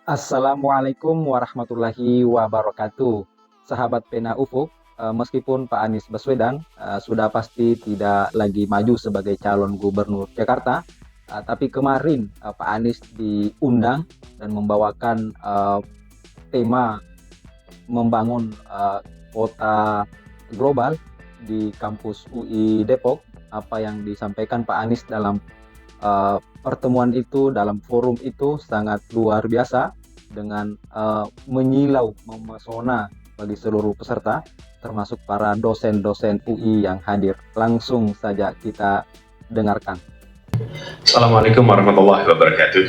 Assalamualaikum warahmatullahi wabarakatuh. Sahabat Pena Ufuk, meskipun Pak Anies Baswedan sudah pasti tidak lagi maju sebagai calon gubernur Jakarta, tapi kemarin Pak Anies diundang dan membawakan tema membangun kota global di kampus UI Depok. Apa yang disampaikan Pak Anies dalam pertemuan itu, dalam forum itu sangat luar biasa dengan menyilau, memesona bagi seluruh peserta, termasuk para dosen-dosen UI yang hadir. Langsung saja kita dengarkan. Assalamualaikum warahmatullahi wabarakatuh.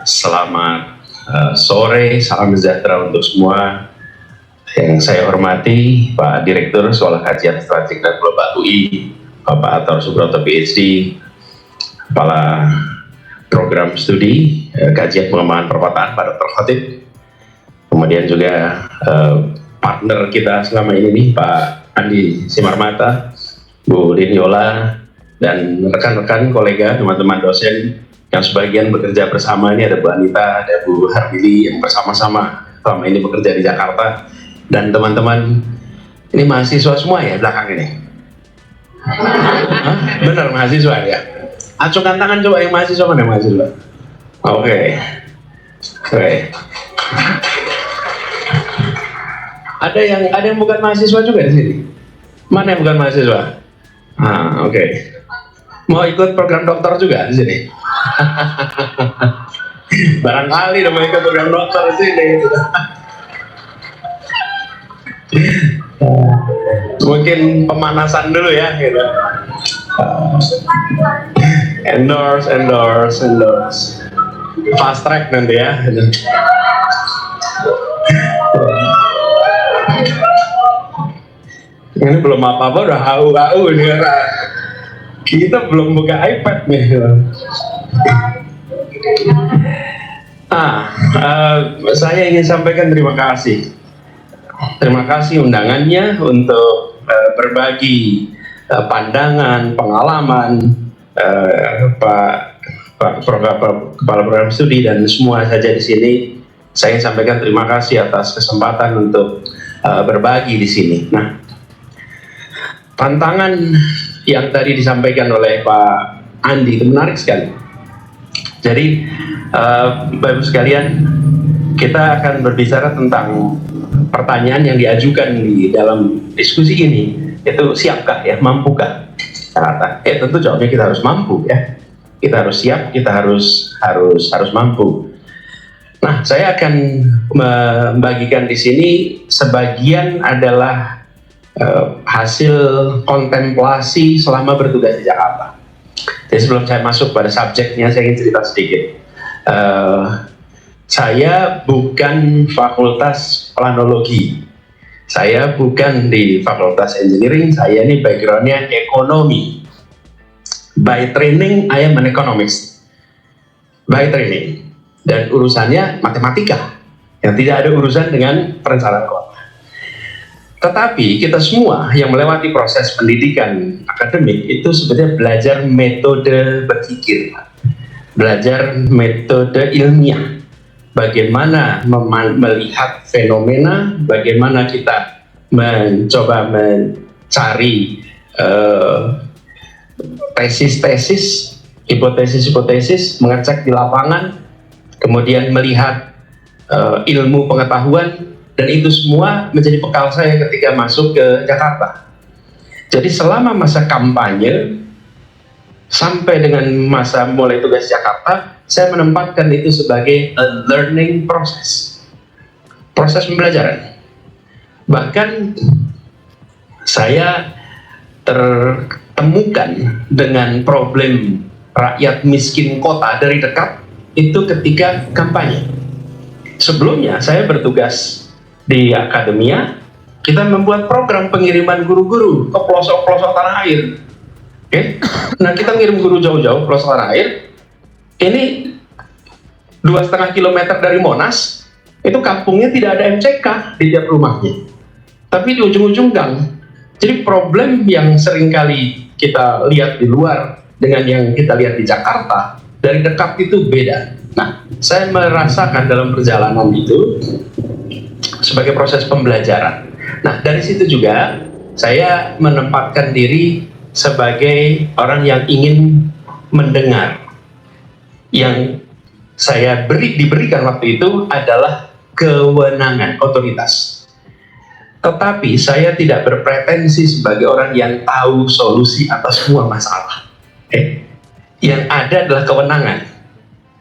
Selamat sore, salam sejahtera untuk semua. Yang saya hormati Pak Direktur Sekolah Kajian Strategik dan Global UI, Bapak Ator Subroto PhD, Kepala Program Studi Kajian Pengembangan Perkotaan Pak Dr. Khotib, kemudian juga partner kita selama ini nih Pak Andi Simarmata, Bu Diniola, dan rekan-rekan kolega teman-teman dosen yang sebagian bekerja bersama. Ini ada Bu Anita, ada Bu Harbili yang bersama-sama selama ini bekerja di Jakarta, dan teman-teman ini mahasiswa semua ya belakang ini. Hah? Benar mahasiswa ya? Acungkan tangan coba yang mahasiswa, mana mahasiswa? Oke. Ada yang bukan mahasiswa juga di sini? Mana yang bukan mahasiswa? Oke. Mau ikut program dokter juga di sini? Barangkali udah mau ikut program dokter di sini. Mungkin pemanasan dulu ya, gitu. Endorse. Fast track nanti ya. Ini belum apa-apa udah hau ini karena kita belum buka iPad nih. Saya ingin sampaikan terima kasih. Terima kasih undangannya untuk berbagi pandangan, pengalaman Pak Kepala Program Studi dan semua saja di sini. Saya ingin sampaikan terima kasih atas kesempatan untuk berbagi di sini. Nah, tantangan yang tadi disampaikan oleh Pak Andi itu menarik sekali. Jadi, Bapak Ibu sekalian, kita akan berbicara tentang pertanyaan yang diajukan di dalam diskusi ini, itu siapkah ya, mampukah Jakarta? Tentu jawabnya kita harus mampu ya. Kita harus siap, kita harus mampu. Nah, saya akan membagikan di sini sebagian adalah hasil kontemplasi selama bertugas di Jakarta. Jadi sebelum saya masuk pada subjeknya, saya ingin cerita sedikit. Saya bukan fakultas planologi, saya bukan di fakultas engineering, saya ini backgroundnya ekonomi. By training, I am an economist. By training. Dan urusannya matematika, yang tidak ada urusan dengan perencanaan kota. Tetapi kita semua yang melewati proses pendidikan akademik itu sebenarnya belajar metode berpikir, belajar metode ilmiah. Bagaimana melihat fenomena, bagaimana kita mencoba mencari tesis-tesis, hipotesis-hipotesis, mengecek di lapangan, kemudian melihat ilmu pengetahuan, dan itu semua menjadi bekal saya ketika masuk ke Jakarta. Jadi selama masa kampanye sampai dengan masa mulai tugas Jakarta, saya menempatkan itu sebagai a learning process, proses pembelajaran. Bahkan saya tertemukan dengan problem rakyat miskin kota dari dekat itu ketika kampanye. Sebelumnya saya bertugas di akademia, kita membuat program pengiriman guru-guru ke pelosok-pelosok tanah air. Oke, nah kita ngirim guru jauh-jauh pelosok tanah air. Ini 2,5 kilometer dari Monas, itu kampungnya tidak ada MCK di tiap rumahnya, tapi di ujung-ujung gang. Jadi problem yang seringkali kita lihat di luar dengan yang kita lihat di Jakarta dari dekat itu beda. Nah, saya merasakan dalam perjalanan itu sebagai proses pembelajaran. Nah, dari situ juga saya menempatkan diri sebagai orang yang ingin mendengar. Yang saya diberikan waktu itu adalah kewenangan, otoritas. Tetapi saya tidak berpretensi sebagai orang yang tahu solusi atas semua masalah. Yang ada adalah kewenangan.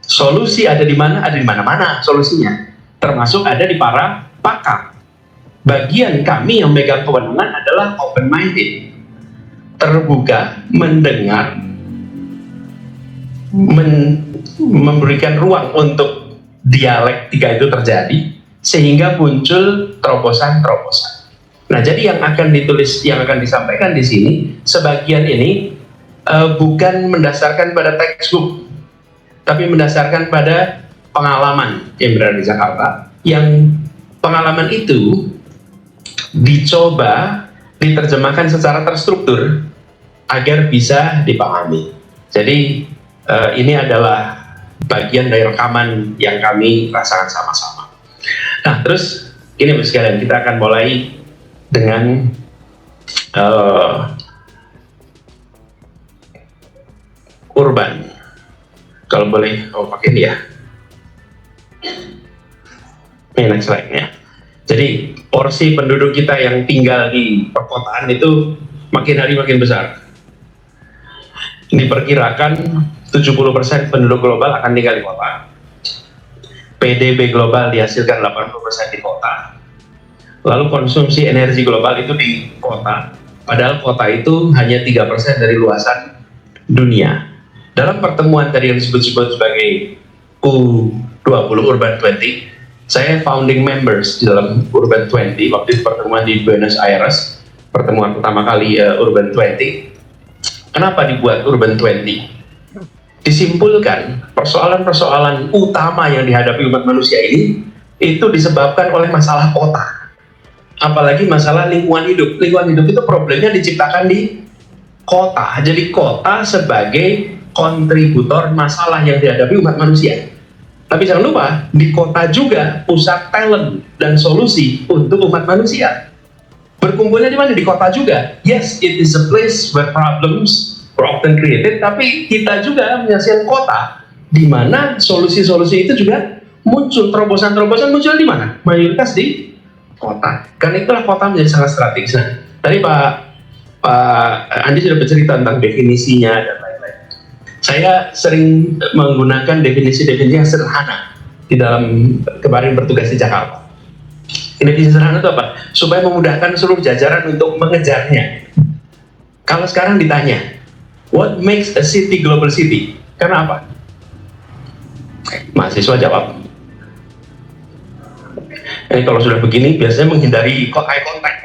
Solusi ada di mana? Ada di mana-mana solusinya. Termasuk ada di para pakar. Bagian kami yang memegang kewenangan adalah open-minded. Terbuka, mendengar, memberikan ruang untuk dialektika itu terjadi, sehingga muncul terobosan-terobosan. Nah, jadi yang akan ditulis, yang akan disampaikan di sini, sebagian ini bukan mendasarkan pada textbook, tapi mendasarkan pada pengalaman yang berada di Jakarta, yang pengalaman itu dicoba diterjemahkan secara terstruktur agar bisa dipahami. Jadi ini adalah bagian dari rekaman yang kami rasakan sama-sama. Nah, terus ini sekalian, kita akan mulai dengan urban. Kalau boleh, pakai ini ya. Ini next slide ya. Jadi porsi penduduk kita yang tinggal di perkotaan itu makin hari makin besar. Diperkirakan 70% penduduk global akan tinggal di kota. PDB global dihasilkan 80% di kota. Lalu konsumsi energi global itu di kota. Padahal kota itu hanya 3% dari luasan dunia. Dalam pertemuan tadi yang disebut-sebut sebagai U20, Urban 20, saya founding members di dalam Urban 20, waktu itu pertemuan di Buenos Aires, pertemuan pertama kali Urban 20. Kenapa dibuat Urban 20? Disimpulkan, persoalan-persoalan utama yang dihadapi umat manusia ini, itu disebabkan oleh masalah kota. Apalagi masalah lingkungan hidup. Lingkungan hidup itu problemnya diciptakan di kota. Jadi kota sebagai kontributor masalah yang dihadapi umat manusia. Tapi jangan lupa, di kota juga pusat talent dan solusi untuk umat manusia. Berkumpulnya di mana? Di kota juga. Yes, it is a place where problems were often created, tapi kita juga menghasilkan kota di mana solusi-solusi itu juga muncul, terobosan-terobosan muncul di mana? Mayoritas di kota. Karena itulah kota menjadi sangat strategis. Nah, tadi Pak Andi sudah bercerita tentang definisinya dan lain-lain. Saya sering menggunakan definisi-definisi yang sederhana di dalam kemarin bertugas di Jakarta. Definisi sederhana itu apa? Supaya memudahkan seluruh jajaran untuk mengejarnya. Kalau sekarang ditanya, what makes a city global city? Karena apa? Mahasiswa jawab. Ini kalau sudah begini biasanya menghindari eye contact.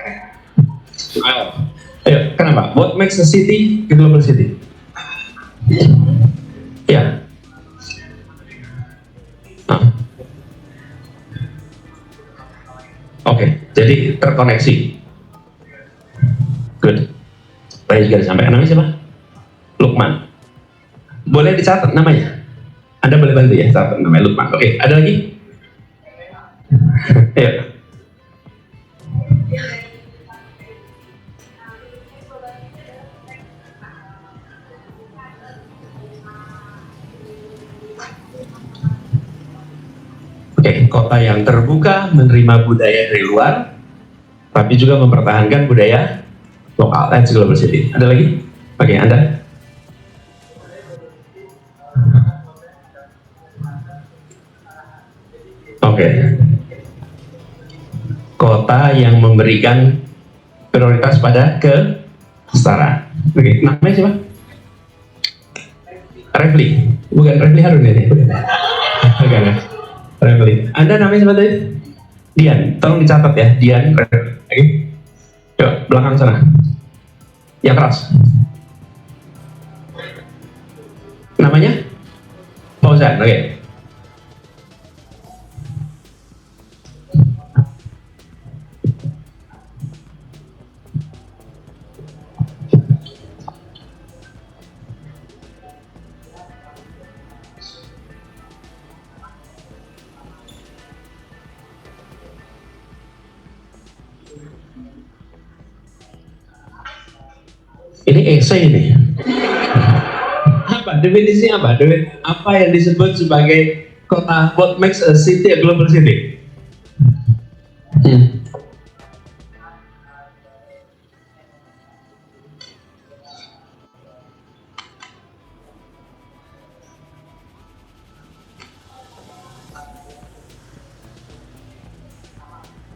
Ayo, kenapa? What makes a city a global city? Ya. Oke, jadi terkoneksi. Good. Tadi juga disampaikan, namanya siapa? Lukman. Boleh dicatat namanya? Anda boleh bantu ya, catat namanya Lukman. Oke, ada lagi? Ya. Oke, kota yang terbuka, menerima budaya dari luar, tapi juga mempertahankan budaya lokal. That's global city. Ada lagi? Oke, Anda? Oke. Kota yang memberikan prioritas pada kesetaraan. Oke, namanya siapa? Refli. Bukan Refli Harun ini. Bukan. Refli. Anda namanya siapa tadi? Dian. Tolong dicatat ya, Dian Refli. Oke. Yuk, belakang sana. Yang keras. Namanya? Fauzan. Oke. Ini esai ini. Apa definisinya apa? Apa yang disebut sebagai kota? What makes a city a global city?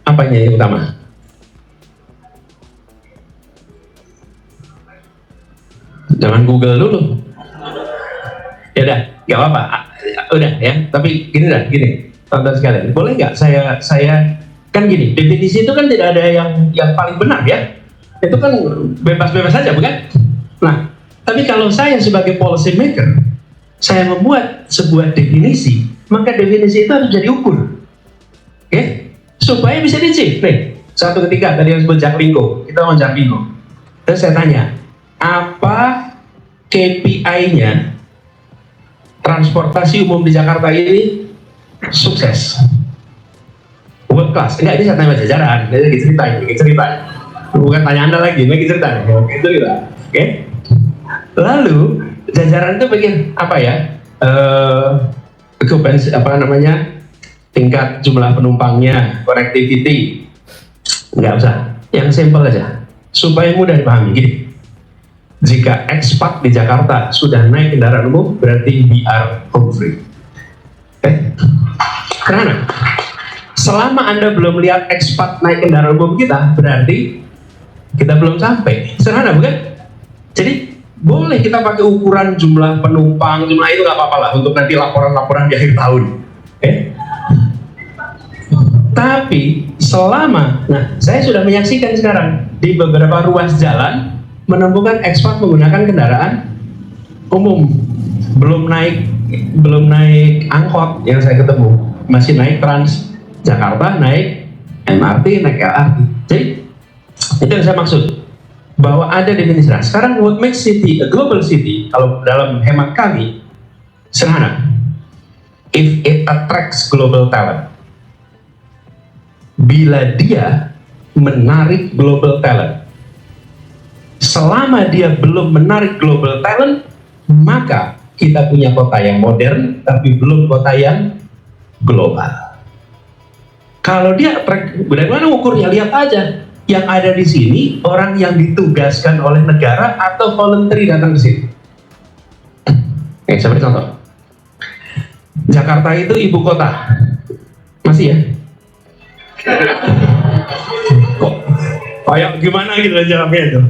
Apanya yang utama? Jangan Google dulu. Ya udah, nggak apa-apa. Udah ya. Tapi gini dah, gini, tonton sekalian. Boleh nggak saya kan gini, definisi itu kan tidak ada yang paling benar ya. Itu kan bebas-bebas saja, bukan? Nah, tapi kalau saya sebagai policy maker, saya membuat sebuah definisi, maka definisi itu harus jadi ukur. Oke? Supaya bisa dicek. Nih, satu ketika tadi yang disebut Jaklingko, kita mau Jaklingko. Terus saya tanya, apa KPI-nya transportasi umum di Jakarta ini sukses? World class? Enggak, ini saya tanya jajaran, ini lagi cerita. Bukan tanya Anda lagi, lagi cerita. Oke? Lalu jajaran itu bikin apa ya? Tingkat jumlah penumpangnya, connectivity, nggak usah, yang simple aja, supaya mudah dipahami. Gini, jika expat di Jakarta sudah naik kendaraan umum, berarti we are home free. Karena selama Anda belum lihat expat naik kendaraan umum kita, berarti kita belum sampai. Sederhana, bukan? Jadi boleh kita pakai ukuran jumlah penumpang, jumlah itu nggak apa-apa lah untuk nanti laporan-laporan di akhir tahun. Tapi selama, nah saya sudah menyaksikan sekarang di beberapa ruas jalan menemukan ekspat menggunakan kendaraan umum, belum naik angkot yang saya ketemu, masih naik Trans Jakarta, naik MRT, naik LRT. Jadi itu yang saya maksud, bahwa ada definisi. Nah, sekarang what makes city a global city, kalau dalam hemat kami sederhana, if it attracts global talent. Bila dia menarik global talent. Selama dia belum menarik global talent, maka kita punya kota yang modern tapi belum kota yang global. Kalau dia bagaimana ukurnya? Lihat aja yang ada di sini, orang yang ditugaskan oleh negara atau voluntary datang ke sini. Saya beri contoh. Jakarta itu ibu kota, masih ya? Kok kayak gimana gitu jawabnya itu?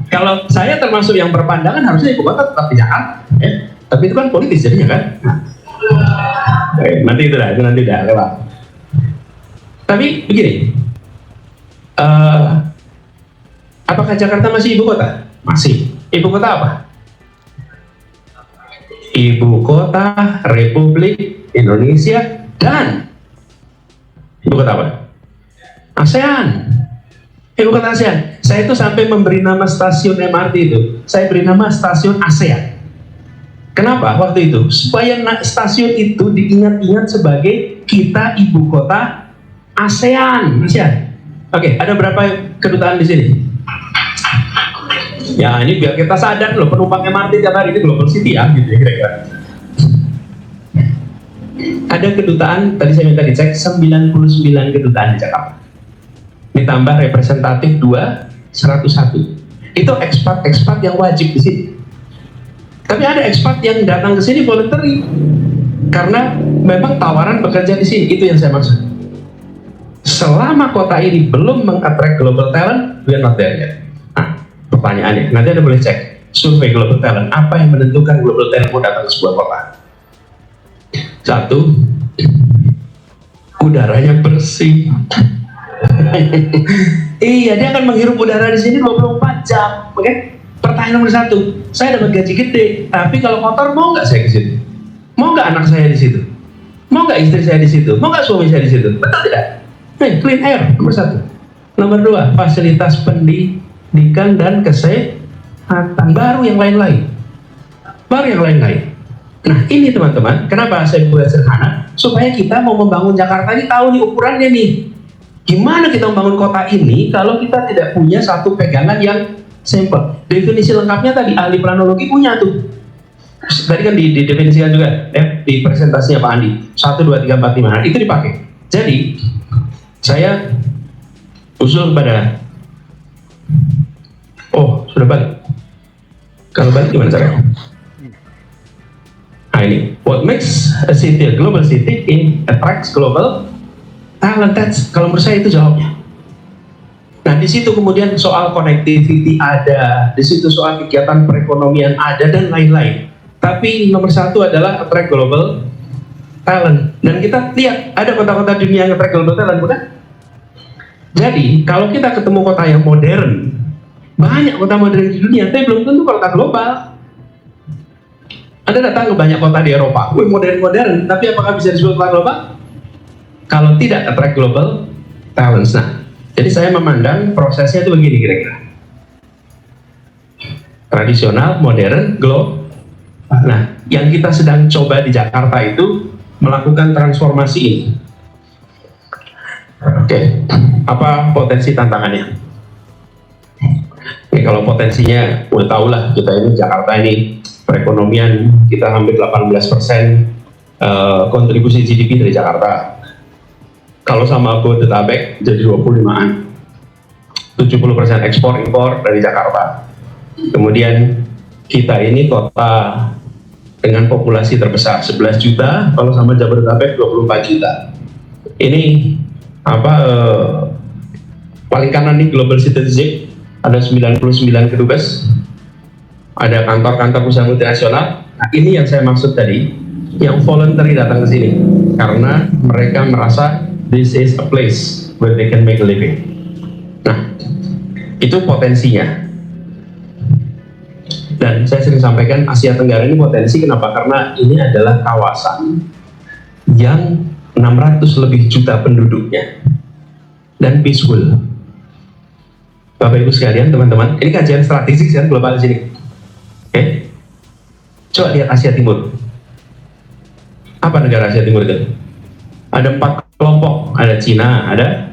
Kalau saya termasuk yang berpandangan harusnya ibu kota tetap di Jakarta, ya? Tapi itu kan politis jadinya kan. Nanti itu nanti lewat. Tapi begini, apakah Jakarta masih ibu kota? Masih. Ibu kota apa? Ibu kota Republik Indonesia dan ibu kota apa? ASEAN. Ibu kota ASEAN. Saya itu sampai memberi nama stasiun MRT itu, saya beri nama stasiun ASEAN. Kenapa waktu itu? Supaya stasiun itu diingat-ingat sebagai kita ibu kota ASEAN. Oke, ada berapa kedutaan di sini? Ya, ini biar kita sadar loh, penumpang MRT tiap hari ini global city ya, gitu ya kira-kira. Ada kedutaan, tadi saya minta dicek, 99 kedutaan di Jakarta. Ditambah representatif 2, 101. Itu ekspat yang wajib di sini. Tapi ada ekspat yang datang ke sini voluntary. Karena memang tawaran bekerja di sini, itu yang saya maksud. Selama kota ini belum meng-attract global talent, we are not there yet. Nah, pertanyaannya, nanti Anda boleh cek survei global talent, apa yang menentukan global talent mau datang ke sebuah kota? Satu, udaranya bersih. Iya, dia akan menghirup udara di sini 24 jam. Oke? Pertanyaan nomor 1, saya dapat gaji gede, tapi kalau kotor mau nggak saya ke situ? Mau nggak anak saya di situ? Mau nggak istri saya di situ? Mau nggak suami saya di situ? Betul tidak? Clean air nomor 1. Nomor 2, fasilitas pendidikan dan kesehatan. Baru yang lain-lain. Nah ini teman-teman, kenapa saya buat sederhana? Supaya kita mau membangun Jakarta ini tahu nih ukurannya nih. Gimana kita membangun kota ini kalau kita tidak punya satu pegangan yang Simple. Definisi lengkapnya tadi ahli planologi punya tuh. Tadi kan didefinisikan juga ya, di presentasinya Pak Andi. 1, 2, 3, 4, 5. Nah, itu dipakai. Jadi saya usul kepada sudah balik. Kalau balik gimana caranya? Nah ini, what makes a city a global city attracts global talent. Kalau menurut saya itu jawabnya. Nah di situ kemudian soal connectivity ada, di situ soal kegiatan perekonomian ada dan lain-lain. Tapi nomor satu adalah attract global talent. Dan kita lihat ada kota-kota dunia yang attract global talent, bukan? Jadi kalau kita ketemu kota yang modern, banyak kota modern di dunia, tapi belum tentu kota global. Anda datang ke banyak kota di Eropa, modern-modern, tapi apakah bisa disebut kota global? Kalau tidak attract global talent. Nah, jadi saya memandang prosesnya itu begini kira-kira. Tradisional, modern, global. Nah, yang kita sedang coba di Jakarta itu melakukan transformasi ini. Oke, apa potensi tantangannya? Oke, kalau potensinya, udah tau lah kita ini Jakarta ini perekonomian kita hampir 18% kontribusi GDP dari Jakarta. Kalau sama Bodetabek jadi 25-an, 70% ekspor impor dari Jakarta. Kemudian kita ini kota dengan populasi terbesar 11 juta, kalau sama Jabodetabek 24 juta. Ini paling kanan nih global citizenship, ada 99 kedubes, ada kantor-kantor perusahaan multinasional. Nah ini yang saya maksud tadi, yang voluntary datang ke sini karena mereka merasa this is a place where they can make a living. Nah itu potensinya. Dan saya sering sampaikan Asia Tenggara ini potensi, kenapa? Karena ini adalah kawasan yang 600 lebih juta penduduknya dan peaceful. Bapak Ibu sekalian, teman-teman, ini kajian strategik kan global di sini. Oke, coba lihat Asia Timur. Apa negara Asia Timur itu? Ada 4 kelompok, ada Cina, ada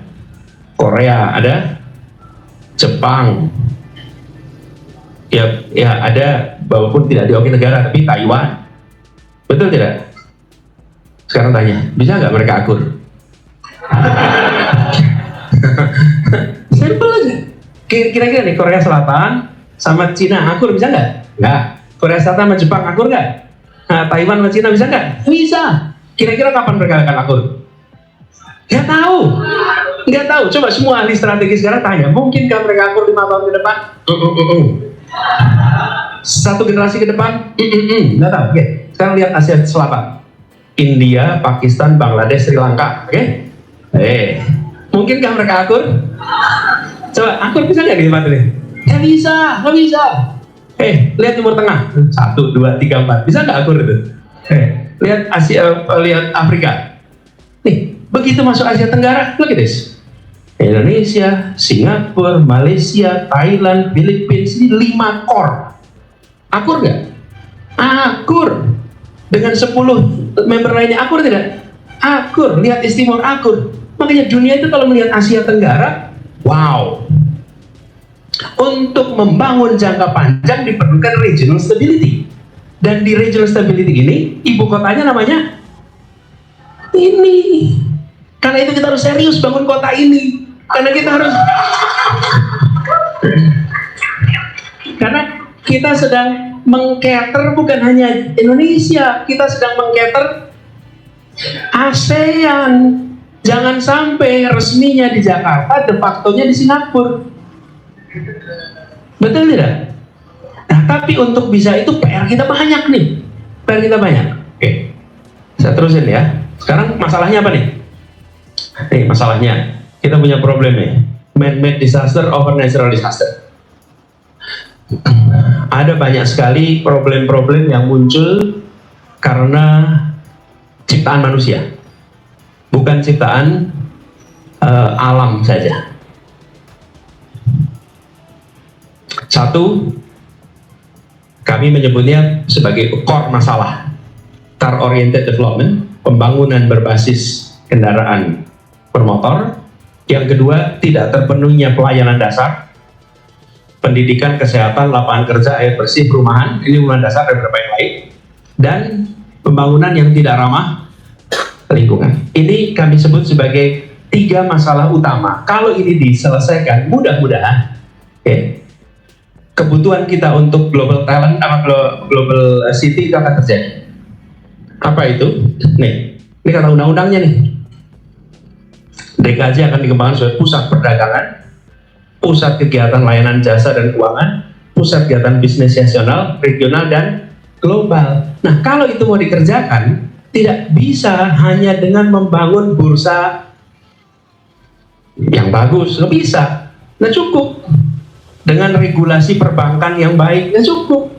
Korea, ada Jepang. Ya ada, walaupun tidak diakui negara, tapi Taiwan. Betul tidak? Sekarang tanya, bisa nggak mereka akur? Simple aja. Kira-kira nih Korea Selatan sama Cina akur bisa nggak? Nggak. Korea Selatan sama Jepang akur nggak? Nah, Taiwan sama Cina bisa nggak? Bisa. Kira-kira kapan mereka akan akur? Nggak tahu. Nggak tahu. Coba semua ahli strategi sekarang tanya, mungkinkah mereka akur 5 tahun ke depan? 1 generasi ke depan? Nggak tahu. Oke. Sekarang lihat Asia Selatan. India, Pakistan, Bangladesh, Sri Lanka. Oke? Mungkinkah mereka akur? Coba, akur bisa nggak di tempat ini? Nggak bisa, nggak bisa. Lihat Timur Tengah. 1, 2, 3, 4. Bisa nggak akur itu? Lihat Asia, lihat Afrika. Nih, begitu masuk Asia Tenggara, look at this. Indonesia, Singapura, Malaysia, Thailand, Filipina, ini 5 core. Akur nggak? Akur. Dengan 10 member lainnya akur tidak? Akur. Lihat East Timor akur. Makanya dunia itu kalau melihat Asia Tenggara, wow. Untuk membangun jangka panjang diperlukan regional stability. Dan di regional stability ini, ibu kotanya namanya ini. Karena itu kita harus serius bangun kota ini. Karena kita sedang mengcater bukan hanya Indonesia, kita sedang mengcater ASEAN. Jangan sampai resminya di Jakarta, de facto-nya di Singapura. Betul tidak? Nah, tapi untuk bisa itu PR kita banyak nih. PR kita banyak. Oke, saya terusin ya. Sekarang masalahnya apa nih? Nih masalahnya, kita punya problem nih. Man-made disaster over natural disaster. Ada banyak sekali problem-problem yang muncul karena ciptaan manusia, bukan ciptaan alam saja. Satu, kami menyebutnya sebagai core masalah, car oriented development, pembangunan berbasis kendaraan bermotor. Yang kedua, tidak terpenuhinya pelayanan dasar. pendidikan, kesehatan, lapangan kerja, air bersih, perumahan, ini pembangunan dasar dan beberapa yang lain, dan pembangunan yang tidak ramah lingkungan. Ini kami sebut sebagai 3 masalah utama. Kalau ini diselesaikan, mudah-mudahan kebutuhan kita untuk global talent sama global city itu akan terjadi. Apa itu? Nih, ini kata undang-undangnya nih. DKJ akan dikembangkan sebagai pusat perdagangan, pusat kegiatan layanan jasa dan keuangan, pusat kegiatan bisnis nasional, regional, dan global. Nah, kalau itu mau dikerjakan, tidak bisa hanya dengan membangun bursa yang bagus, nggak bisa, nggak cukup. Dengan regulasi perbankan yang baik, nggak cukup.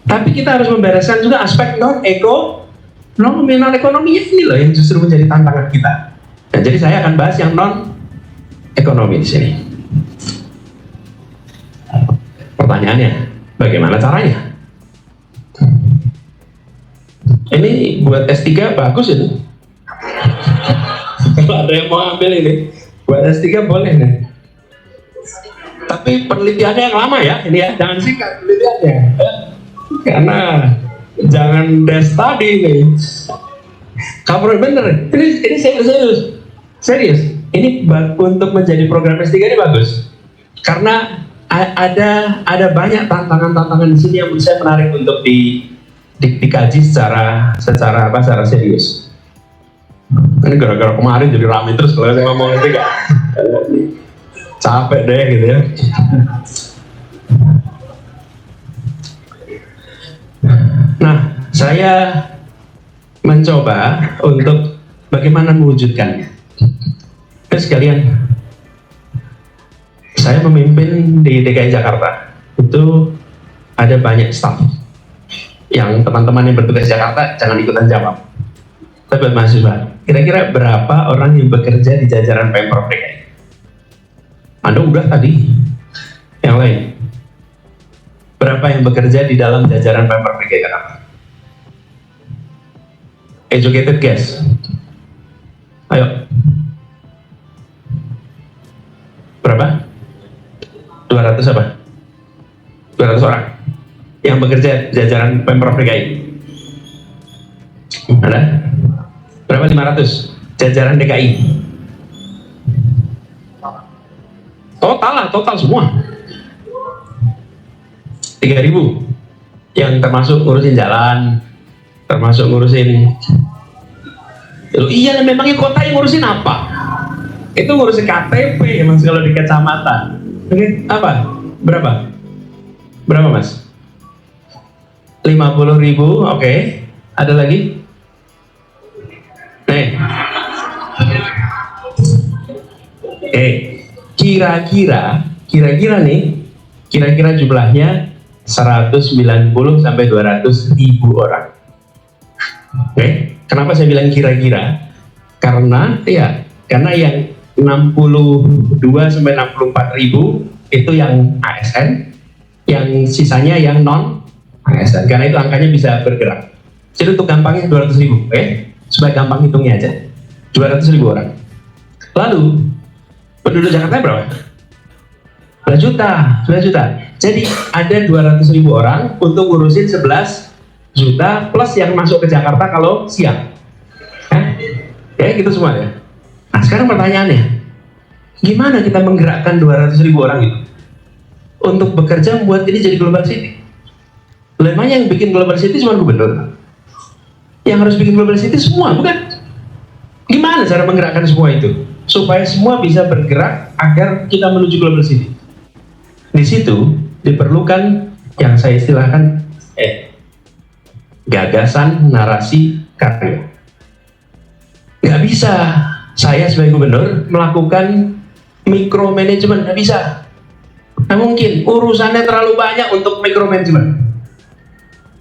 Tapi kita harus membereskan juga aspek non-nominal ekonomi ini loh yang justru menjadi tantangan kita. Nah, jadi saya akan bahas yang non-ekonomi di sini. Pertanyaannya, bagaimana caranya? Ini buat S3 bagus itu. Kalau ada yang mau ambil ini, buat S3 boleh nih. Tapi penelitiannya yang lama ya, ini ya, jangan singkat penelitiannya. Karena jangan desk study nih. Kamu bener, ini serius. Ini untuk menjadi program S3 ini bagus. Karena ada banyak tantangan-tantangan di sini yang menurut saya menarik untuk dikaji secara serius. Ini gara-gara kemarin jadi ramai terus kalau saya ngomong S3. Capek deh gitu ya. Nah, saya mencoba untuk bagaimana mewujudkannya. Terus sekalian, saya memimpin di DKI Jakarta. Itu ada banyak staff. Yang teman-teman yang bertugas di Jakarta jangan ikutan jawab. Tapi mahasiswa, kira-kira berapa orang yang bekerja di jajaran Pemprov DKI? Anda udah tadi. Yang lain, berapa yang bekerja di dalam jajaran Pemprov DKI Jakarta? Educated guess. Ayo. Berapa? 200 apa? 200 orang yang bekerja jajaran Pemprov DKI. Ada? Berapa? 500 jajaran DKI. Total semua 3.000 yang termasuk ngurusin jalan, termasuk ngurusin. Iya, memangnya kota yang ngurusin apa? Itu ngurusin KTP emang kalau di kecamatan. Oke, apa? Berapa mas? 50.000, oke. Ada lagi? Nih. Kira-kira jumlahnya 190 sampai 200 ribu orang. Oke. Kenapa saya bilang kira-kira? Karena yang 62 sampai 64 ribu itu yang ASN, yang sisanya yang non ASN. Karena itu angkanya bisa bergerak. Jadi untuk gampangnya 200 ribu, supaya gampang hitungnya aja. 200 ribu orang. Lalu penduduk Jakarta berapa? 11 juta. Jadi ada 200 ribu orang untuk ngurusin 11 juta plus yang masuk ke Jakarta kalau siang. Kayak gitu semua ya. Nah sekarang pertanyaannya, gimana kita menggerakkan 200 ribu orang itu untuk bekerja membuat ini jadi global city? Lemanya yang bikin global city cuma gubernur. Yang harus bikin global city semua, bukan? Gimana cara menggerakkan semua itu supaya semua bisa bergerak agar kita menuju global city? Di situ diperlukan yang saya istilahkan gagasan, narasi, karya. Nggak bisa saya sebagai gubernur melakukan micromanagement, nggak bisa. Nggak mungkin, urusannya terlalu banyak untuk micromanagement.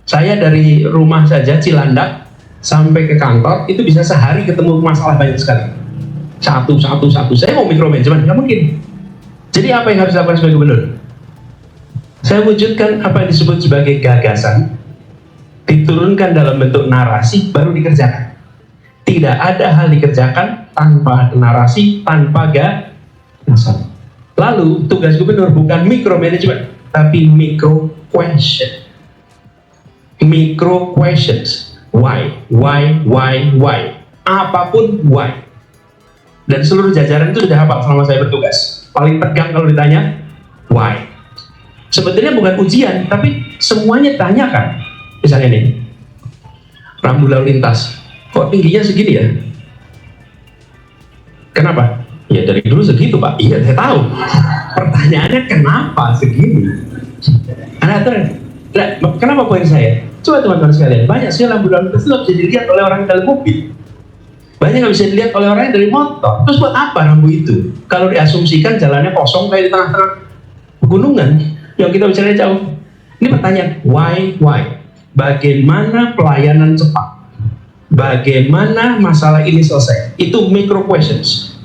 Saya dari rumah saja Cilandak sampai ke kantor itu bisa sehari ketemu masalah banyak sekali. Satu. Saya mau micromanagement, nggak mungkin. Jadi apa yang harus dilakukan sebagai gubernur? Saya wujudkan apa yang disebut sebagai gagasan, diturunkan dalam bentuk narasi, baru dikerjakan. Tidak ada hal dikerjakan tanpa narasi, tanpa gagasan. Lalu tugas gubernur bukan micromanagement, tapi micro question. Micro questions. Why? Apapun why. Dan seluruh jajaran itu sudah hafal selama saya bertugas. Paling tegang kalau ditanya why. Sebetulnya bukan ujian, tapi semuanya tanyakan. Misalnya nih, rambu lalu lintas, kok tingginya segini ya? Kenapa? Ya dari dulu segitu Pak. Iya saya tahu. Pertanyaannya kenapa segini? Kenapa poin saya? Coba teman-teman sekalian, banyak sih lampu lalu lintas itu bisa dilihat oleh orang dalam mobil. Banyak nggak bisa dilihat oleh orang yang dari motor. Terus buat apa rambu itu? Kalau diasumsikan jalannya kosong kayak di tengah-tengah pegunungan yang kita bicara jauh. Ini pertanyaan why? Bagaimana pelayanan cepat? Bagaimana masalah ini selesai? Itu micro questions.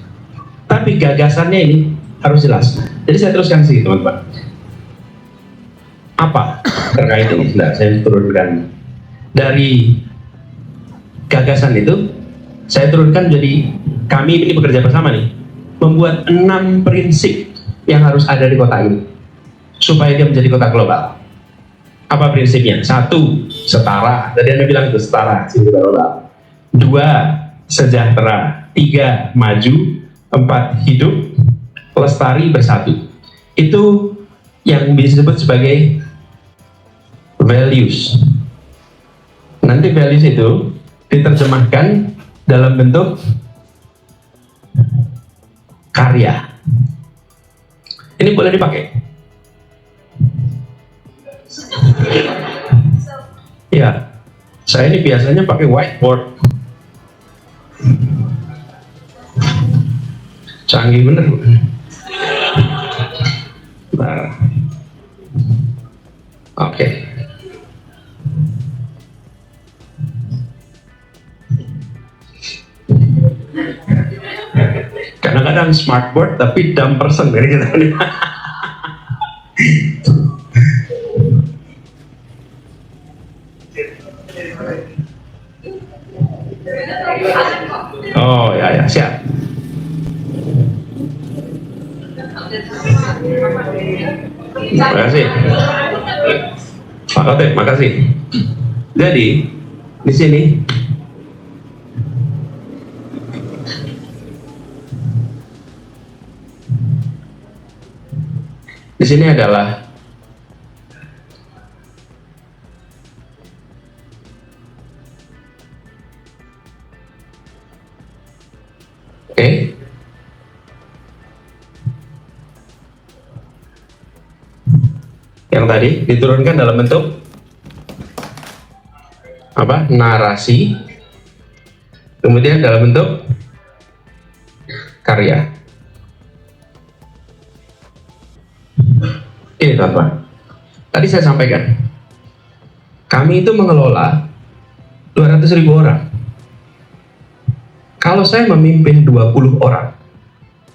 Tapi gagasannya ini harus jelas. Jadi saya teruskan sih teman-teman. Apa terkait ini? Nah, saya turunkan dari gagasan itu. Saya turunkan jadi kami ini bekerja bersama nih, membuat 6 prinsip yang harus ada di kota ini supaya dia menjadi kota global. Apa prinsipnya? 1, setara. Tadi Anda bilang itu setara, global. 2, sejahtera. 3, maju. 4, hidup. Lestari, bersatu. Itu yang disebut sebagai values. Nanti values itu diterjemahkan dalam bentuk karya. Ini boleh dipakai. Ya, saya ini biasanya pakai whiteboard. Canggih bener. Nah. Oke. Kadang-kadang smartboard tapi dumb person dari kita nih. Oh ya siap. Terima kasih. Pak Khotib, makasih. Jadi di sini adalah yang tadi diturunkan dalam bentuk apa? Narasi, kemudian dalam bentuk karya. Ini teman-teman, tadi saya sampaikan kami itu mengelola 200.000 orang. Kalau saya memimpin 20 orang,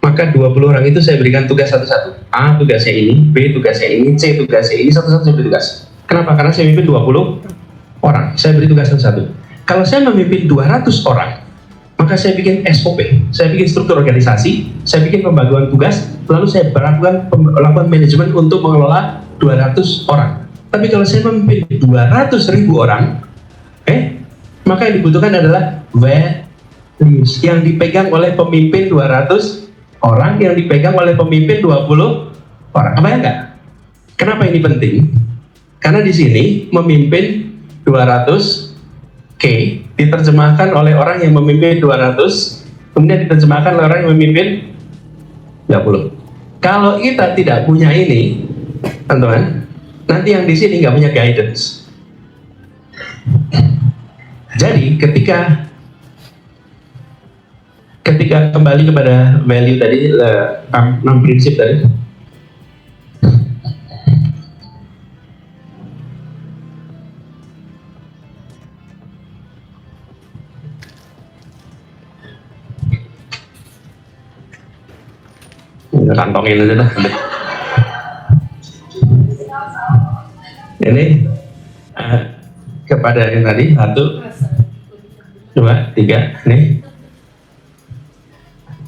maka 20 orang itu saya berikan tugas satu-satu. A tugasnya ini, B tugasnya ini, C tugasnya ini, satu-satu saya beri tugas. Kenapa? Karena saya memimpin 20 orang, saya beri tugas satu-satu. Kalau saya memimpin 200 orang, maka saya bikin SOP, saya bikin struktur organisasi, saya bikin pembagian tugas, lalu saya lakukan manajemen untuk mengelola 200 orang. Tapi kalau saya memimpin 200.000 orang, maka yang dibutuhkan adalah values yang dipegang oleh pemimpin 200 orang, yang dipegang oleh pemimpin 20 orang. Apa ya enggak? Kenapa ini penting? Karena di sini memimpin 200K diterjemahkan oleh orang yang memimpin 200, kemudian diterjemahkan oleh orang yang memimpin 30. Kalau kita tidak punya ini, teman-teman, nanti yang di sini nggak punya guidance. Jadi ketika kembali kepada value tadi, 6 prinsip tadi, kantongin aja dah. Ini kepada yang tadi 1, 2, 3 nih.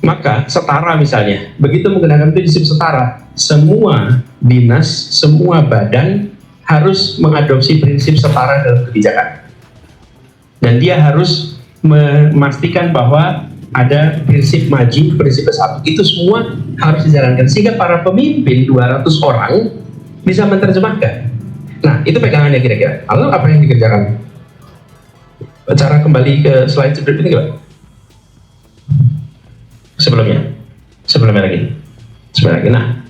Maka setara misalnya, begitu menggunakan prinsip setara, semua dinas, semua badan harus mengadopsi prinsip setara dalam kebijakan. Dan dia harus memastikan bahwa ada prinsip maju, prinsip bersatu. Itu semua harus dijalankan sehingga para pemimpin 200 orang bisa menerjemahkan. Nah, itu pegangannya kira-kira. Lalu apa yang dikerjakan? Cara kembali ke slide berikutnya gimana? Sebelumnya lagi. Nah,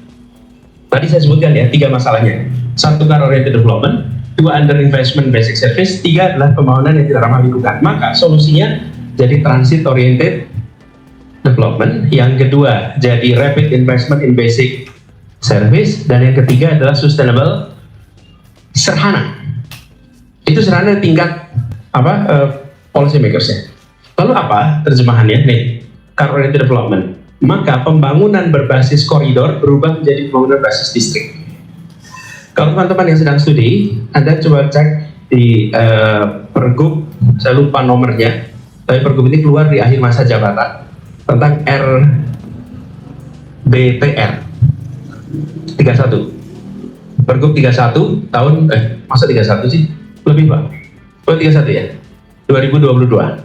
tadi saya sebutkan ya 3 masalahnya. 1 car oriented development, 2 under investment basic service, 3 adalah pembangunan yang tidak ramah lingkungan. Maka solusinya jadi transit oriented development, yang kedua jadi rapid investment in basic service, dan yang ketiga adalah sustainable serhana. Itu serhana tingkat policy makersnya. Lalu apa terjemahannya? Nih, car oriented development, maka pembangunan berbasis koridor berubah menjadi pembangunan berbasis distrik. Kalau teman-teman yang sedang studi, Anda coba cek di Pergub, saya lupa nomornya, tapi Pergub ini keluar di akhir masa jabatan tentang RBTR 31. Pergub 31 tahun masa 31 sih? Lebih Pak. Oh 31 ya. 2022. Nah,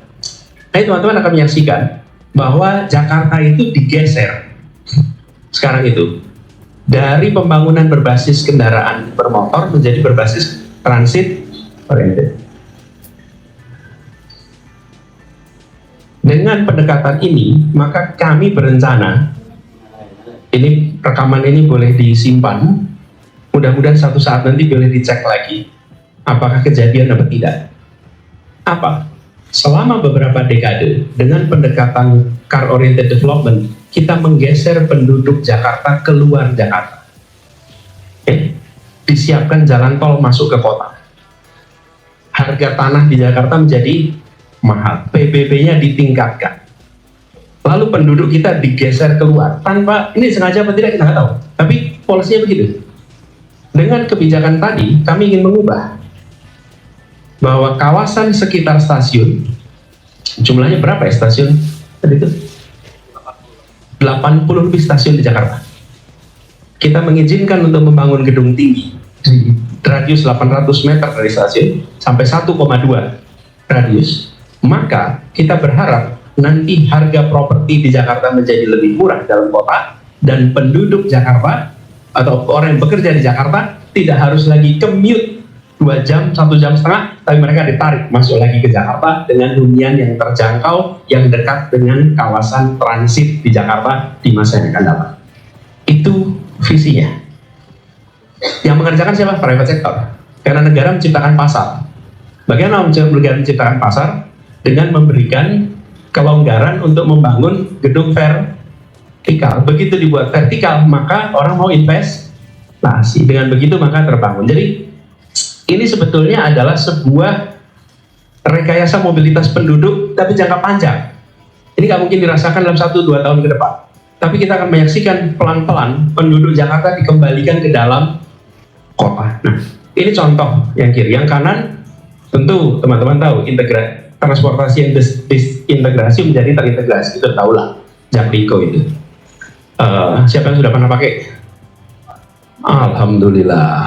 teman-teman akan menyaksikan bahwa Jakarta itu digeser sekarang itu dari pembangunan berbasis kendaraan bermotor menjadi berbasis transit oriented. Dengan pendekatan ini, maka kami berencana, ini rekaman ini boleh disimpan, mudah-mudahan satu saat nanti boleh dicek lagi apakah kejadian atau tidak. Apa? Selama beberapa dekade dengan pendekatan car oriented development, kita menggeser penduduk Jakarta keluar Jakarta. Disiapkan jalan tol masuk ke kota. Harga tanah di Jakarta menjadi mahal, PBB-nya ditingkatkan. Lalu penduduk kita digeser keluar tanpa, ini sengaja apa tidak kita nggak tahu, tapi polisinya begitu. Dengan kebijakan tadi, kami ingin mengubah bahwa kawasan sekitar stasiun, jumlahnya berapa ya stasiun tadi itu? 80 lebih stasiun di Jakarta. Kita mengizinkan untuk membangun gedung tinggi di radius 800 meter dari stasiun sampai 1,2 radius. Maka kita berharap nanti harga properti di Jakarta menjadi lebih murah dalam kota, dan penduduk Jakarta atau orang yang bekerja di Jakarta tidak harus lagi commute 2 jam, 1 jam setengah, tapi mereka ditarik masuk lagi ke Jakarta dengan hunian yang terjangkau, yang dekat dengan kawasan transit di Jakarta di masa yang akan datang. Itu visinya. Yang mengerjakan siapa? Private sector. Karena negara menciptakan pasar. Bagaimana negara menciptakan pasar? Dengan memberikan kelonggaran untuk membangun gedung vertikal. Begitu dibuat vertikal, maka orang mau investasi. Dengan begitu maka terbangun. Jadi ini sebetulnya adalah sebuah rekayasa mobilitas penduduk tapi jangka panjang. Ini nggak mungkin dirasakan dalam 1-2 tahun ke depan. Tapi kita akan menyaksikan pelan-pelan penduduk Jakarta dikembalikan ke dalam kota. Nah, ini contoh yang kiri. Yang kanan tentu teman-teman tahu, transportasi yang disintegrasi menjadi terintegrasi, itu tahu lah, Jaklingko itu. Siapa yang sudah pernah pakai? Alhamdulillah.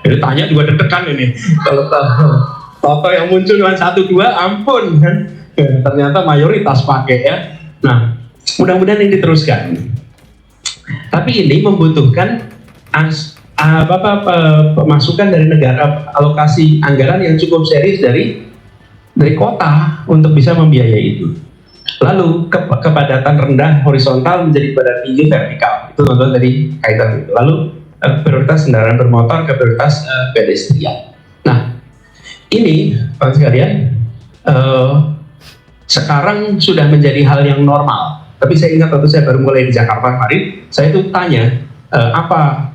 Jadi tanya juga deg-degan ini. Kalau foto yang muncul cuma 1-2, ampun kan. Ternyata mayoritas pakai ya. Nah, mudah-mudahan ini diteruskan. Tapi ini membutuhkan pemasukan dari negara, alokasi anggaran yang cukup serius dari kota untuk bisa membiayai itu. Lalu kepadatan rendah horizontal menjadi kepadatan tinggi vertikal. Itu nonton dari kaitan itu. Lalu prioritas kendaraan bermotor ke prioritas pedestrian. Nah, ini Pak sekalian, sekarang sudah menjadi hal yang normal. Tapi saya ingat waktu saya baru mulai di Jakarta kemarin, saya itu tanya apa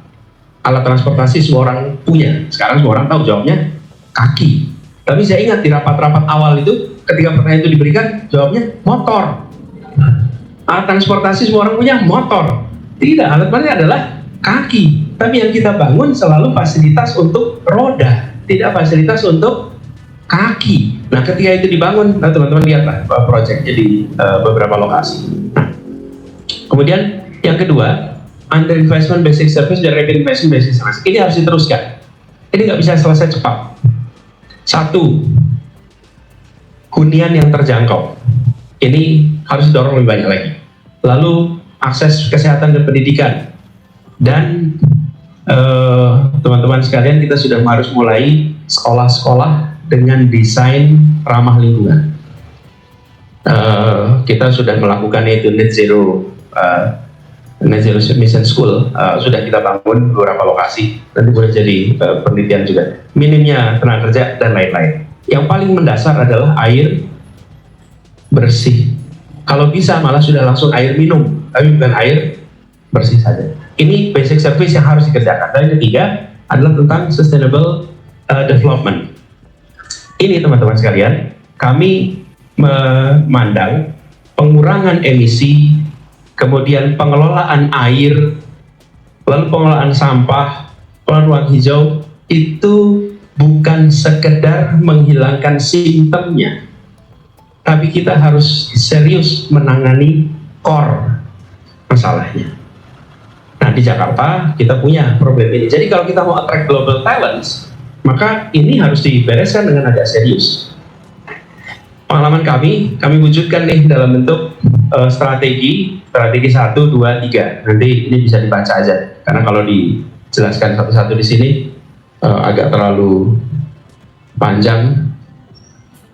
alat transportasi semua orang punya. Sekarang semua orang tahu jawabnya kaki. Tapi saya ingat di rapat-rapat awal itu, ketika pertanyaan itu diberikan, jawabnya motor. Alat transportasi semua orang punya motor. Tidak, alat transportasi adalah kaki. Tapi yang kita bangun selalu fasilitas untuk roda, tidak fasilitas untuk kaki. Nah, ketika itu dibangun, nah teman-teman lihatlah proyeknya di beberapa lokasi. Nah, kemudian yang kedua, under investment basic service dan rapid investment basic service. Ini harus diteruskan. Ini nggak bisa selesai cepat. Satu, hunian yang terjangkau. Ini harus didorong lebih banyak lagi. Lalu akses kesehatan dan pendidikan. Dan teman-teman sekalian, kita sudah harus mulai sekolah-sekolah dengan desain ramah lingkungan. Kita sudah melakukan itu net zero mission school, sudah kita bangun beberapa lokasi, nanti boleh jadi penelitian juga. Minimnya tenaga kerja dan lain-lain. Yang paling mendasar adalah air bersih. Kalau bisa malah sudah langsung air minum, tapi bukan air bersih saja. Ini basic service yang harus dikerjakan. Dan yang ketiga adalah tentang sustainable development. Ini teman-teman sekalian, kami memandang pengurangan emisi, kemudian pengelolaan air, lalu pengelolaan sampah, pengelolaan ruang hijau, itu bukan sekedar menghilangkan simptomnya, tapi kita harus serius menangani core masalahnya. Nah, di Jakarta kita punya problem ini. Jadi kalau kita mau attract global talents, maka ini harus dibereskan dengan agak serius. Pengalaman kami wujudkan nih dalam bentuk strategi 1, 2, 3. Nanti ini bisa dibaca aja, karena kalau dijelaskan satu-satu di sini agak terlalu panjang.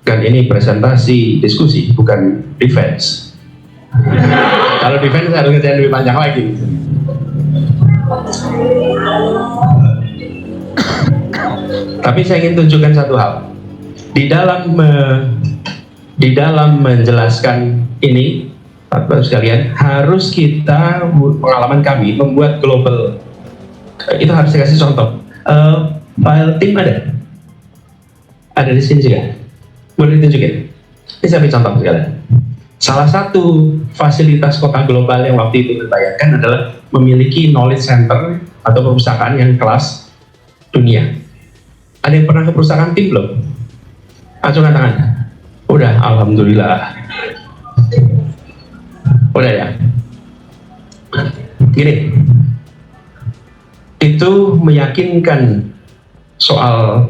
Dan ini presentasi diskusi, bukan defense. Kalau defense harus kerjaan lebih panjang lagi. Tapi saya ingin tunjukkan satu hal. Di dalam menjelaskan ini, Bapak sekalian, harus kita, pengalaman kami membuat global, itu harus saya kasih contoh. File tim ada di sini juga, boleh ditunjukin. Ini saya beri contoh sekalian. Salah satu fasilitas kota global yang waktu itu dibayarkan adalah memiliki knowledge center atau perpustakaan yang kelas dunia. Ada yang pernah ke perpustakaan tim belum? Acungkan tangan. Udah, alhamdulillah. Udah ya. Gini, itu meyakinkan soal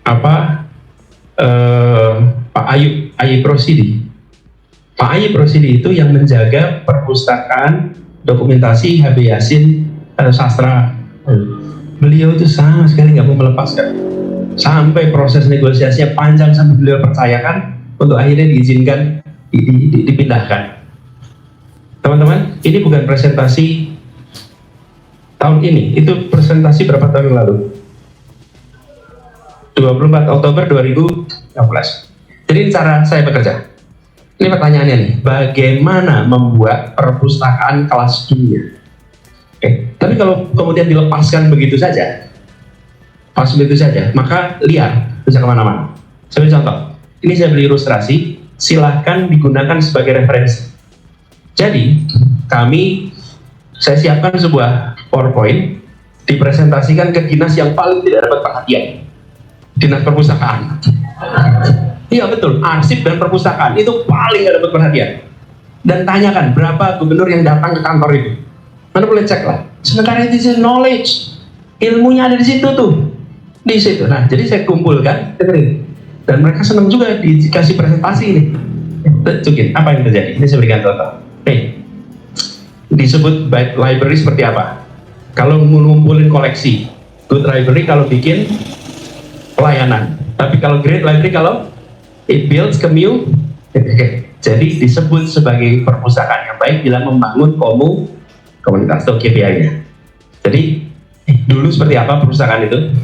apa? Pak Ayub Rosidi. Pak Ayub Rosidi itu yang menjaga perpustakaan dokumentasi HB Yasin sastra. Beliau itu sama sekali nggak mau melepaskan. Sampai proses negosiasinya panjang sampai beliau percayakan untuk akhirnya diizinkan dipindahkan. Teman-teman, ini bukan presentasi tahun ini, itu presentasi berapa tahun yang lalu? 24 Oktober 2016. Jadi cara saya bekerja. Ini pertanyaannya nih, bagaimana membuat perpustakaan kelas dunia? Oke. Tapi kalau kemudian dilepaskan begitu saja, maka liar, bisa kemana-mana. Saya beri contoh. Ini saya beri ilustrasi, silahkan digunakan sebagai referensi. Jadi, saya siapkan sebuah PowerPoint, dipresentasikan ke dinas yang paling tidak dapat perhatian. Dinas perpustakaan. Iya betul, arsip dan perpustakaan itu paling gak dapat perhatian. Dan tanyakan berapa gubernur yang datang ke kantor itu. Anda boleh cek lah. Sementara itu knowledge, ilmunya ada di situ tuh, di situ. Nah, jadi saya kumpulkan, dan mereka senang juga dikasih presentasi ini. Tunjukin apa yang terjadi. Ini saya berikan contoh. Nih, disebut library seperti apa? Kalau ngumpulin koleksi, good library kalau bikin pelayanan. Tapi kalau great library kalau it builds community. Jadi disebut sebagai perpustakaan yang baik bila membangun komunitas atau KPI-nya. Jadi dulu seperti apa perpustakaan itu?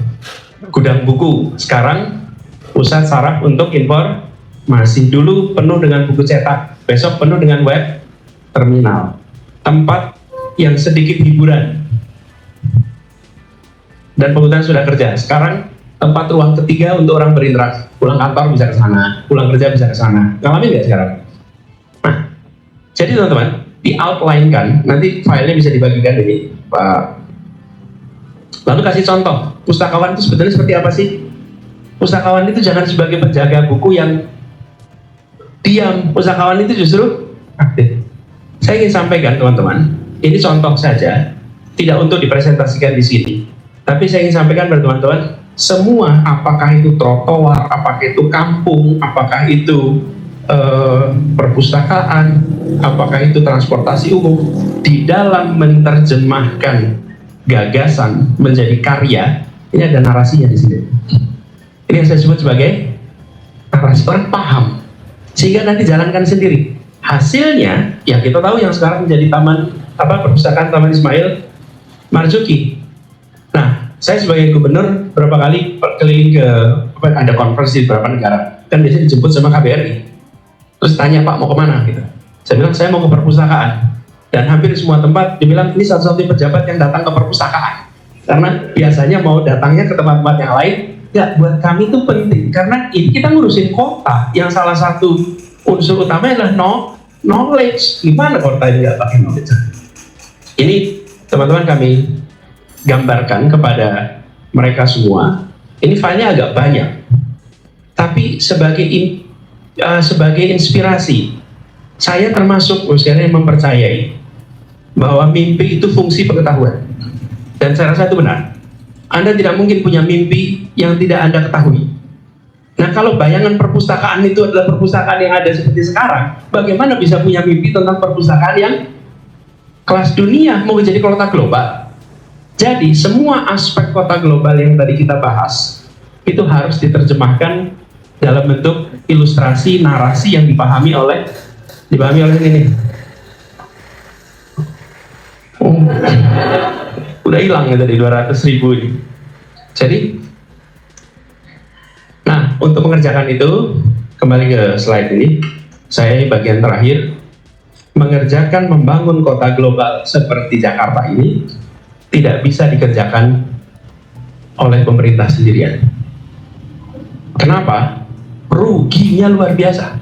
Gudang buku. Sekarang pusat saraf untuk informasi. Dulu penuh dengan buku cetak, besok penuh dengan web terminal. Tempat yang sedikit hiburan. Dan penghutang sudah kerja. Sekarang tempat ruang ketiga untuk orang berinteraksi. Pulang kantor bisa ke sana, pulang kerja bisa ke sana. Ngalamin nggak sekarang? Nah, jadi teman-teman, di-outline-kan, nanti filenya bisa dibagikan ini, Pak. Lalu kasih contoh, pustakawan itu sebetulnya seperti apa sih? Pustakawan itu jangan sebagai penjaga buku yang diam. Pustakawan itu justru aktif. Saya ingin sampaikan teman-teman, ini contoh saja, tidak untuk dipresentasikan di sini. Tapi saya ingin sampaikan pada teman-teman, semua, apakah itu trotoar, apakah itu kampung, apakah itu perpustakaan, apakah itu transportasi umum, di dalam menerjemahkan gagasan menjadi karya, ini ada narasinya di sini. Ini yang saya sebut sebagai narasi. Orang paham, sehingga nanti jalankan sendiri. Hasilnya, ya kita tahu yang sekarang menjadi taman perpustakaan Taman Ismail Marzuki. Nah, saya sebagai gubernur berapa kali keliling ke ada konferensi di beberapa negara, kan biasanya dijemput sama KBRI. Terus tanya, Pak mau kemana gitu. Saya bilang saya mau ke perpustakaan. Dan hampir semua tempat dibilang ini satu-satunya pejabat yang datang ke perpustakaan. Karena biasanya mau datangnya ke tempat-tempat yang lain. Ya, buat kami itu penting karena ini kita ngurusin kota yang salah satu unsur utamanya adalah knowledge. Gimana kota ini nggak pakai knowledge? Ini teman-teman kami gambarkan kepada mereka semua. Ini filenya agak banyak, tapi sebagai inspirasi, saya termasuk usianya yang mempercayai bahwa mimpi itu fungsi pengetahuan, dan saya rasa itu benar. Anda tidak mungkin punya mimpi yang tidak Anda ketahui. Nah, kalau bayangan perpustakaan itu adalah perpustakaan yang ada seperti sekarang, bagaimana bisa punya mimpi tentang perpustakaan yang kelas dunia, mau jadi kota global? Jadi, semua aspek kota global yang tadi kita bahas, itu harus diterjemahkan dalam bentuk ilustrasi, narasi yang dipahami oleh ini. Udah hilang ya tadi 200.000 ini. Jadi, nah untuk mengerjakan itu, kembali ke slide ini, saya bagian terakhir, mengerjakan membangun kota global seperti Jakarta ini tidak bisa dikerjakan oleh pemerintah sendirian. Kenapa? Ruginya luar biasa.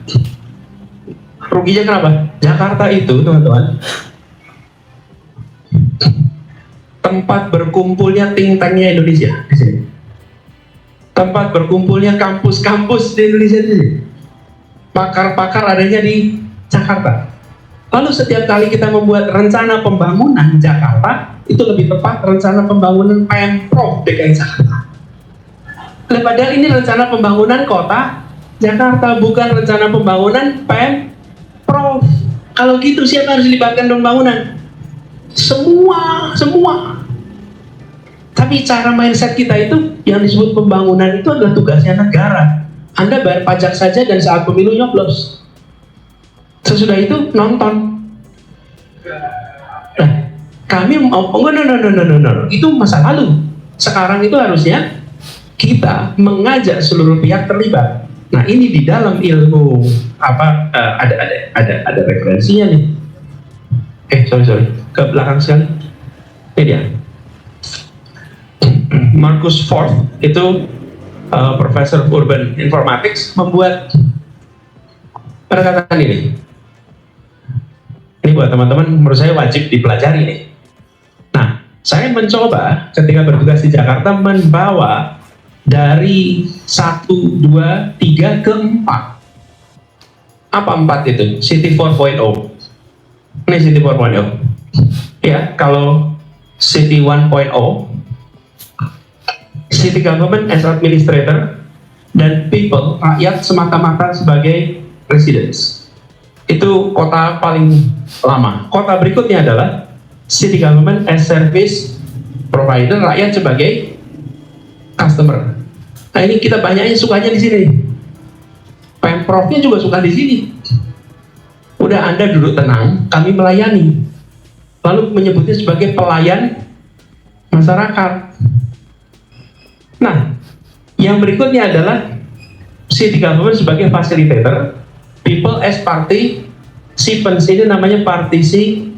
Ruginya kenapa? Jakarta itu, teman-teman, tempat berkumpulnya think tanknya Indonesia di sini. Tempat berkumpulnya kampus-kampus di Indonesia di sini. Pakar-pakar adanya di Jakarta. Lalu setiap kali kita membuat rencana pembangunan Jakarta, itu lebih tepat rencana pembangunan Pemprov DKI Jakarta. Padahal ini rencana pembangunan kota Jakarta, bukan rencana pembangunan Pemprov. Kalau gitu siapa harus dilibatkan dalam pembangunan? Semua. Tapi cara mindset kita itu yang disebut pembangunan itu adalah tugasnya negara. Anda bayar pajak saja dan saat pemilu nyoblos. Sesudah itu nonton. Nah, kami mau no. Itu masa lalu. Sekarang itu harusnya kita mengajak seluruh pihak terlibat. Nah, ini di dalam ilmu ada referensinya nih. Sorry. Ke belakang sekali. Ini dia. Marcus Ford itu Profesor Urban Informatics membuat perkataan ini. Ini buat teman-teman menurut saya wajib dipelajari nih. Nah, saya mencoba ketika bertugas di Jakarta membawa dari 1, 2, 3 ke 4. Apa 4 itu? City 4.0. Ini City 4.0. Ya, kalau City 1.0, City Government as Administrator, dan People, rakyat semata-mata sebagai residents. Itu kota paling lama. Kota berikutnya adalah City Government as Service Provider, rakyat sebagai customer. Nah, ini kita banyaknya sukanya di sini. Pemprovnya juga suka di sini. Udah Anda duduk tenang, kami melayani. Lalu menyebutnya sebagai pelayan masyarakat. Nah, yang berikutnya adalah City Government sebagai facilitator, People as participants, ini namanya partisi.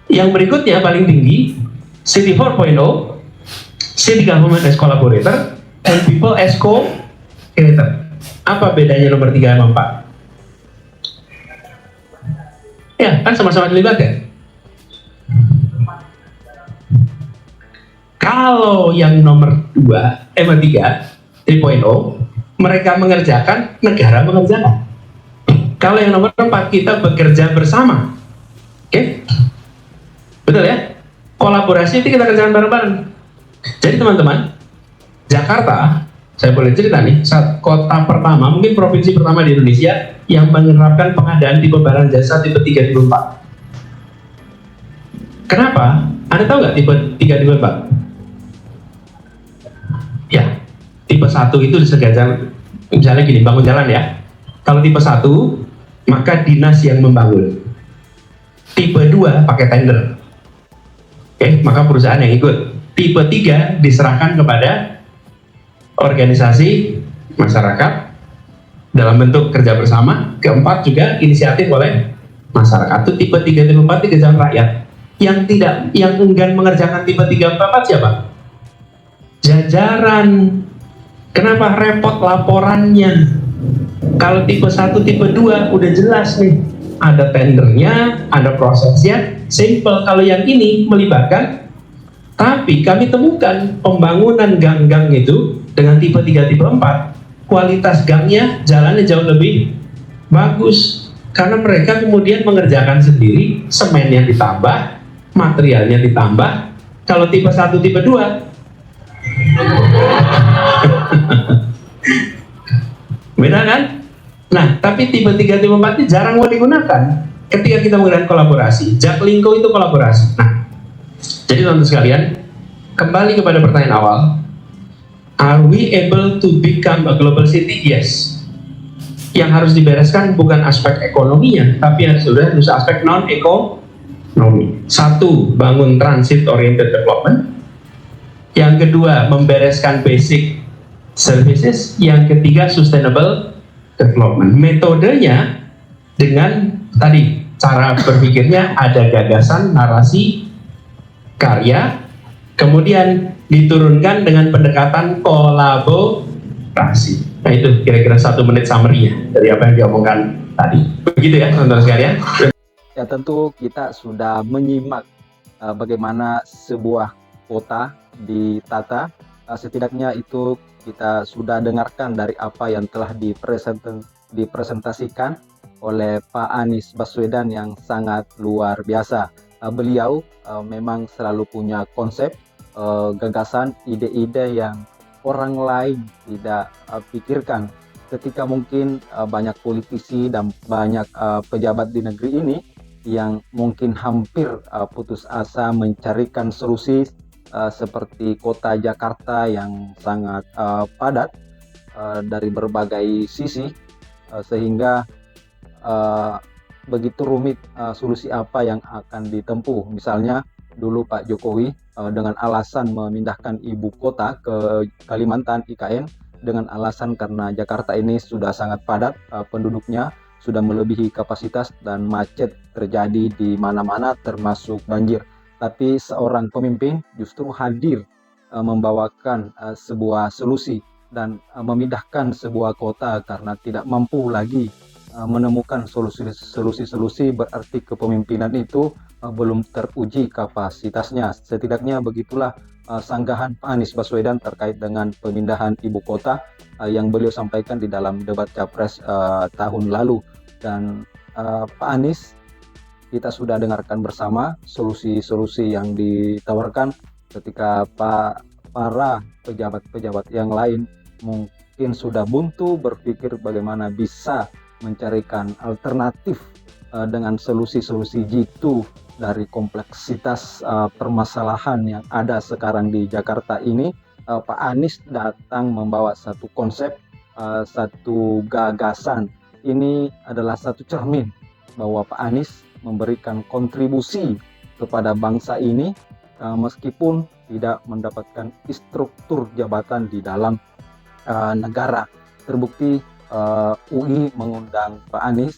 Yang berikutnya paling tinggi, City 4.0, City Government as collaborator, and People as co-creator. Apa bedanya nomor 3 sama 4? Ya, kan sama-sama dilibatkan. Kalau yang nomor 3, 3.0, mereka mengerjakan, negara mengerjakan. Kalau yang nomor 4, kita bekerja bersama. Oke? Betul ya? Kolaborasi itu kita kerjakan bareng-bareng. Jadi teman-teman, Jakarta, saya boleh cerita nih, kota pertama, mungkin provinsi pertama di Indonesia yang menerapkan pengadaan tipe barang jasa tipe 3, tipe 4. Kenapa? Anda tahu nggak tipe 3, tipe 4? Ya, tipe 1 itu disengaja, misalnya gini, bangun jalan ya. Kalau tipe 1, maka dinas yang membangun. Tipe 2 pakai tender. Oke, maka perusahaan yang ikut. Tipe 3 diserahkan kepada organisasi masyarakat dalam bentuk kerja bersama. Keempat juga inisiatif oleh masyarakat. Itu tipe 3, tipe 4 dikerjakan rakyat. Yang enggan mengerjakan tipe 3, 4 siapa? Jajaran. Kenapa repot laporannya? Kalau tipe 1, tipe 2 udah jelas nih, ada tendernya, ada prosesnya, simple. Kalau yang ini melibatkan, tapi kami temukan pembangunan gang-gang itu dengan tipe 3, tipe 4, kualitas gangnya, jalannya jauh lebih bagus, karena mereka kemudian mengerjakan sendiri, semennya ditambah, materialnya ditambah. Kalau tipe 1, tipe 2 beda kan? Nah, tapi tipe 3, tipe 4 ini jarang mau digunakan ketika kita menggunakan kolaborasi. Jaklingko itu kolaborasi. Nah, jadi teman-teman sekalian, kembali kepada pertanyaan awal, are we able to become a global city? Yes. Yang harus dibereskan bukan aspek ekonominya, tapi harus aspek non-ekonomi. Satu, bangun transit oriented development. Yang kedua, membereskan basic services. Yang ketiga, sustainable development. Metodenya dengan tadi, cara berpikirnya ada gagasan, narasi, karya, kemudian diturunkan dengan pendekatan kolaborasi. Nah, itu kira-kira 1 menit summary-nya dari apa yang diomongkan tadi. Begitu ya teman-teman sekalian. Ya, tentu kita sudah menyimak bagaimana sebuah kota ditata. Setidaknya itu kita sudah dengarkan dari apa yang telah dipresentasikan oleh Pak Anies Baswedan yang sangat luar biasa. Beliau memang selalu punya konsep, gagasan, ide-ide yang orang lain tidak pikirkan. Ketika mungkin banyak politisi dan banyak pejabat di negeri ini yang mungkin hampir putus asa mencarikan solusi seperti kota Jakarta yang sangat padat dari berbagai sisi, sehingga begitu rumit solusi apa yang akan ditempuh. Misalnya dulu Pak Jokowi dengan alasan memindahkan ibu kota ke Kalimantan, IKN, dengan alasan karena Jakarta ini sudah sangat padat penduduknya, sudah melebihi kapasitas dan macet terjadi di mana-mana termasuk banjir. Tapi seorang pemimpin justru hadir membawakan sebuah solusi dan memindahkan sebuah kota karena tidak mampu lagi menemukan solusi-solusi, berarti kepemimpinan itu belum teruji kapasitasnya. Setidaknya begitulah sanggahan Pak Anies Baswedan terkait dengan pemindahan ibu kota yang beliau sampaikan di dalam debat Capres tahun lalu. Dan Pak Anies, kita sudah dengarkan bersama solusi-solusi yang ditawarkan ketika para pejabat-pejabat yang lain mungkin sudah buntu berpikir bagaimana bisa mencarikan alternatif dengan solusi-solusi jitu dari kompleksitas permasalahan yang ada sekarang di Jakarta ini. Pak Anies datang membawa satu konsep, satu gagasan. Ini adalah satu cermin bahwa Pak Anies memberikan kontribusi kepada bangsa ini meskipun tidak mendapatkan struktur jabatan di dalam negara. Terbukti UI mengundang Pak Anies,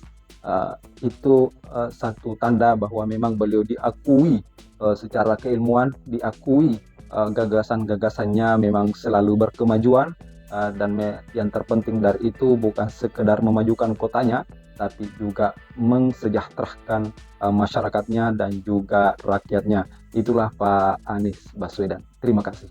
itu satu tanda bahwa memang beliau diakui secara keilmuan, diakui gagasan-gagasannya memang selalu berkemajuan, dan yang terpenting dari itu bukan sekedar memajukan kotanya, tapi juga mensejahterakan masyarakatnya dan juga rakyatnya. Itulah Pak Anies Baswedan. Terima kasih.